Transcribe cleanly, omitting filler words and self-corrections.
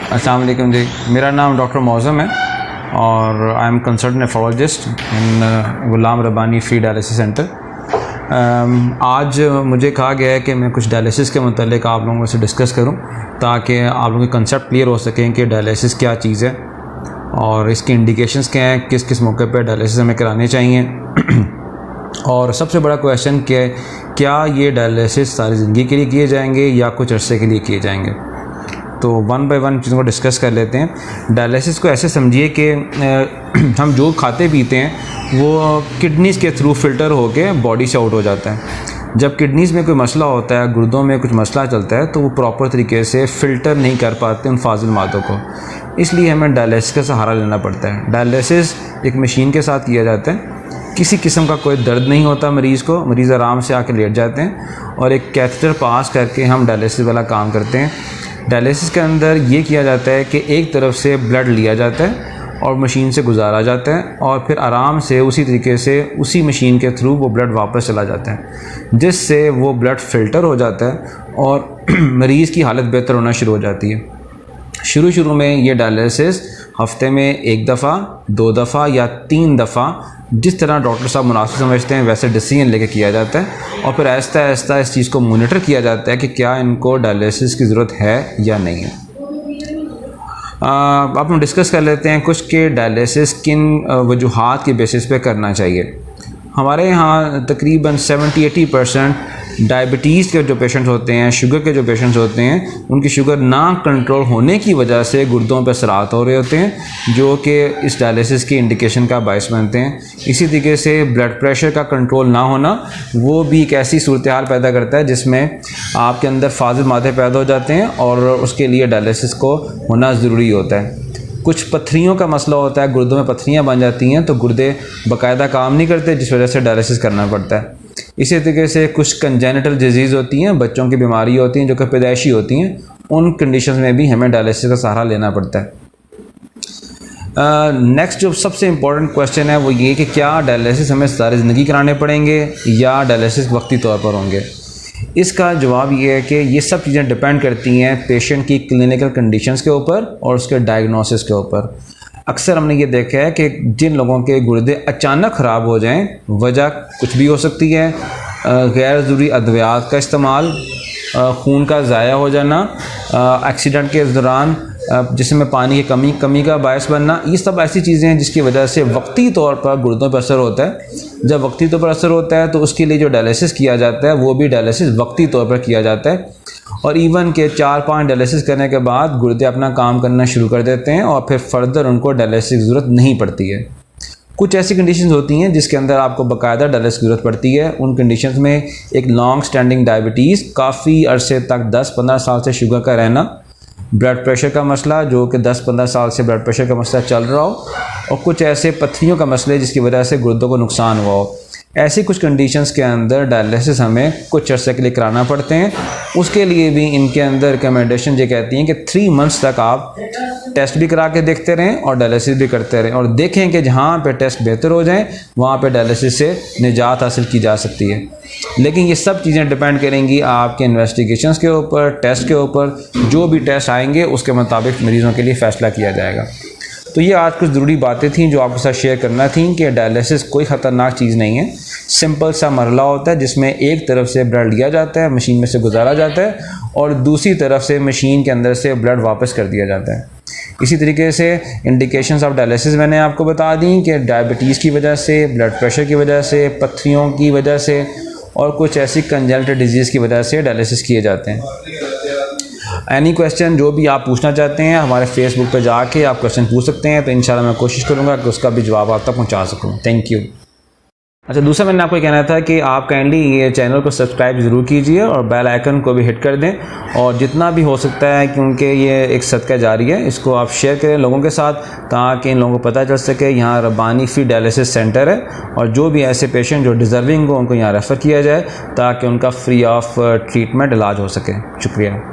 अस्सलाम वालेकुम जी, मेरा नाम डॉक्टर मौज़म है और I am consultant nephrologist in Ghulam Rabbani free dialysis centre. आज मुझे कहा गया है कि मैं कुछ डायलिसिस के मुतालिक आप लोगों से डिस्कस करूं ताकि आप लोगों के कंसेप्ट क्लियर हो सकें कि डायलिसिस क्या चीज़ है और इसकी इंडिकेशंस क्या हैं, किस किस मौके पर डायलिसिस हमें कराने चाहिए और सबसे बड़ा क्वेश्चन क्या ये डायलिसिस सारी ज़िंदगी के लिए किए जाएंगे या कुछ अरसे के लिए किए जाएंगे। तो वन बाय वन चीज़ों को डिस्कस कर लेते हैं। डायलिसिस को ऐसे समझिए कि हम जो खाते पीते हैं वो किडनीज़ के थ्रू फ़िल्टर होके बॉडी से आउट हो जाता है। जब किडनीज़ में कोई मसला होता है, गुर्दों में कुछ मसला चलता है, तो वो प्रॉपर तरीके से फ़िल्टर नहीं कर पाते उन फाजिल मादों को, इसलिए हमें डायलिसिस का सहारा लेना पड़ता है। डायलिसिस एक मशीन के साथ किया जाता है, किसी किस्म का कोई दर्द नहीं होता मरीज़ को, मरीज़ आराम से आके लेट जाते हैं और एक कैथेटर पास करके हम डायलिसिस वाला काम करते हैं। डायलिसिस के अंदर ये किया जाता है कि एक तरफ से ब्लड लिया जाता है और मशीन से गुजारा जाता है और फिर आराम से उसी तरीके से उसी मशीन के थ्रू वो ब्लड वापस चला जाता है, जिससे वो ब्लड फ़िल्टर हो जाता है और मरीज़ की हालत बेहतर होना शुरू हो जाती है। शुरू में ये डायलिसिस हफ्ते में 1 दफ़ा, 2 दफ़ा या 3 दफ़ा, जिस तरह डॉक्टर साहब मुनासिब समझते हैं वैसे डिसीजन लेके किया जाता है और फिर आहिस्ता आहिस्ता इस चीज़ को मॉनिटर किया जाता है कि क्या इनको डायलिसिस की ज़रूरत है या नहीं है। आप हम डिस्कस कर लेते हैं कुछ के डायलिसिस किन वजूहात के बेसिस पे करना चाहिए। हमारे यहाँ तकरीबन 70-80% डायबिटीज़ के जो पेशेंट्स होते हैं, शुगर के जो पेशेंट्स होते हैं, उनकी शुगर ना कंट्रोल होने की वजह से गुर्दों पर असरात हो रहे होते हैं, जो कि इस डायलिसिस की इंडिकेशन का बायस बनते हैं। इसी तरीके से ब्लड प्रेशर का कंट्रोल ना होना वो भी एक ऐसी सूरत हाल पैदा करता है जिसमें आपके अंदर फाजिल मादे पैदा हो जाते हैं और उसके लिए डायलिसिस को होना ज़रूरी होता है। कुछ पत्थरियों का मसला होता है, गुर्दों में पत्थरियाँ बन जाती हैं तो गुर्दे बाकायदा काम नहीं करते, जिस वजह से डायलिसिस करना पड़ता है। इसी तरीके से कुछ कंजेनिटल डिजीज़ होती हैं, बच्चों की बीमारी होती हैं जो कि पैदाइशी होती हैं, उन कंडीशंस में भी हमें डायलिसिस का सहारा लेना पड़ता है। नेक्स्ट जो सबसे इम्पोर्टेंट क्वेश्चन है वो ये कि क्या डायलिसिस हमें सारी ज़िंदगी कराने पड़ेंगे या डायलिसिस वक्ती तौर पर होंगे। इसका जवाब ये है कि ये सब चीज़ें डिपेंड करती हैं पेशेंट की क्लिनिकल कंडीशंस के ऊपर और उसके डायग्नोसिस के ऊपर। अक्सर हमने ये देखा है कि जिन लोगों के गुर्दे अचानक ख़राब हो जाएं, वजह कुछ भी हो सकती है, गैर ज़रूरी अद्वियात का इस्तेमाल, खून का ज़ाया हो जाना, एक्सीडेंट के दौरान जिसमें पानी की कमी का बायस बनना, ये सब ऐसी चीज़ें हैं जिसकी वजह से वक्ती तौर पर गुर्दों पर असर होता है। जब वक्ती तौर पर असर होता है तो उसके लिए जो डायलिसिस किया जाता है वो भी डायलिसिस वक्ती तौर पर किया जाता है और इवन के 4-5 डायलिसिस करने के बाद गुर्दे अपना काम करना शुरू कर देते हैं और फिर फर्दर उनको डायलिसिस की ज़रूरत नहीं पड़ती है। कुछ ऐसी कंडीशंस होती हैं जिसके अंदर आपको बाकायदा डायलिसिस की ज़रूरत पड़ती है। उन कंडीशंस में एक लॉन्ग स्टैंडिंग डायबिटीज़, काफ़ी अरसे तक 10-15 साल से शुगर का रहना, ब्लड प्रेशर का मसला जो कि 10-15 साल से ब्लड प्रेशर का मसला चल रहा हो और कुछ ऐसे पत्थरियों का मसले जिसकी वजह से गुर्दों को नुकसान हुआ हो। ऐसी कुछ कंडीशंस के अंदर डायलिसिस हमें कुछ अर्से के लिए कराना पड़ते हैं। उसके लिए भी इनके अंदर रिकमेंडेशन ये कहती हैं कि 3 मंथ्स तक आप टेस्ट भी करा के देखते रहें और डायलिसिस भी करते रहें और देखें कि जहाँ पे टेस्ट बेहतर हो जाएं वहाँ पे डायलिसिस से निजात हासिल की जा सकती है। लेकिन ये सब चीज़ें डिपेंड करेंगी आपके इन्वेस्टिगेशंस के ऊपर, टेस्ट के ऊपर। जो भी टेस्ट आएंगे उसके मुताबिक मरीज़ों के लिए फ़ैसला किया जाएगा। तो ये आज कुछ ज़रूरी बातें थीं जो आपके साथ शेयर करना थी कि डायलिसिस कोई ख़तरनाक चीज़ नहीं है। सिंपल सा मरला होता है जिसमें एक तरफ से ब्लड लिया जाता है, मशीन में से गुजारा जाता है और दूसरी तरफ से मशीन के अंदर से ब्लड वापस कर दिया जाता है। इसी तरीके से इंडिकेशंस ऑफ डायलिसिस मैंने आपको बता दी कि डायबिटीज़ की वजह से, ब्लड प्रेशर की वजह से, पत्थरियों की वजह से और कुछ ऐसी कंजेनिटल डिजीज़ की वजह से डायलिसिस किए जाते हैं। एनी क्वेश्चन जो भी आप पूछना चाहते हैं हमारे फेसबुक पर जाके आप क्वेश्चन पूछ सकते हैं, तो इंशाल्लाह मैं कोशिश करूँगा कि उसका भी जवाब आप तक पहुँचा सकूँ। Thank you. अच्छा, दूसरा मैंने आपको कहना था कि आप काइंडली ये चैनल को सब्सक्राइब ज़रूर कीजिए और बेल आइकन को भी हिट कर दें और जितना भी हो सकता है, क्योंकि ये एक सदका जारी है, इसको आप शेयर करें लोगों के साथ ताकि इन लोगों को पता चल सके यहाँ रब्बानी फ्री डायलिसिस सेंटर है और जो भी ऐसे पेशेंट जो डिज़र्विंग हो उनको यहाँ रेफ़र किया जाए ताकि उनका फ्री ऑफ ट्रीटमेंट इलाज हो सके। शुक्रिया।